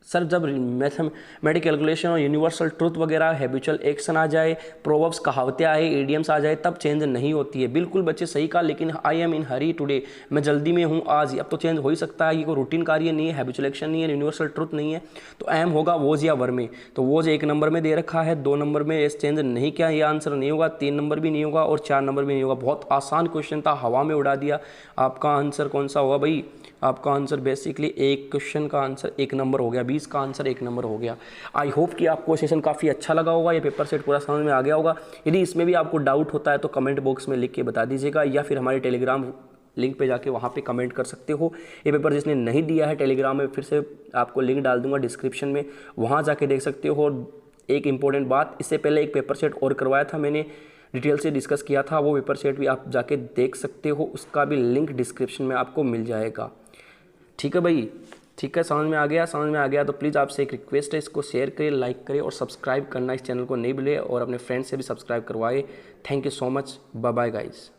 सर जब मैथमेटिक कैलकुलेशन और यूनिवर्सल ट्रूथ वगैरह हैबिचुअल एक्शन आ जाए, प्रोवर्ब्स कहावतें आए, इडियम्स आ जाए, तब चेंज नहीं होती है। बिल्कुल बच्चे सही कहा, लेकिन I am in Hari today, मैं जल्दी में हूँ आज, अब तो चेंज हो ही सकता है। ये कोई रूटीन कार्य नहीं है, हैबिचुअल एक्शन नहीं है, यूनिवर्सल ट्रूथ नहीं है, तो एम होगा वोज या वर में। तो वोज 1 नंबर में दे रखा है, 2 नंबर में इस चेंज नहीं किया, ये आंसर नहीं होगा, 3 नंबर भी नहीं होगा और 4 नंबर भी नहीं होगा। बहुत आसान क्वेश्चन था, हवा में उड़ा दिया। आपका आंसर कौन सा होगा भाई? आपका आंसर बेसिकली एक क्वेश्चन का आंसर 1 नंबर हो गया, 20 का आंसर 1 नंबर हो गया। आई होप कि आपको सेशन काफ़ी अच्छा लगा होगा, ये पेपर सेट पूरा समझ में आ गया होगा। यदि इसमें भी आपको डाउट होता है तो कमेंट बॉक्स में लिख के बता दीजिएगा, या फिर हमारे टेलीग्राम लिंक पे जाके वहाँ पे कमेंट कर सकते हो। ये पेपर जिसने नहीं दिया है टेलीग्राम में, फिर से आपको लिंक डाल दूंगा डिस्क्रिप्शन में, वहाँ जाके देख सकते हो। एक इंपॉर्टेंट बात, इससे पहले एक पेपर सेट और करवाया था मैंने, डिटेल से डिस्कस किया था, वो पेपर सेट भी आप जाके देख सकते हो, उसका भी लिंक डिस्क्रिप्शन में आपको मिल जाएगा। ठीक है भाई, ठीक है, समझ में आ गया? समझ में आ गया तो प्लीज़ आपसे एक रिक्वेस्ट है, इसको शेयर करिए, लाइक करिए और सब्सक्राइब करना इस चैनल को नहीं भूलिए, और अपने फ्रेंड से भी सब्सक्राइब करवाए। Thank you so much, bye bye guys.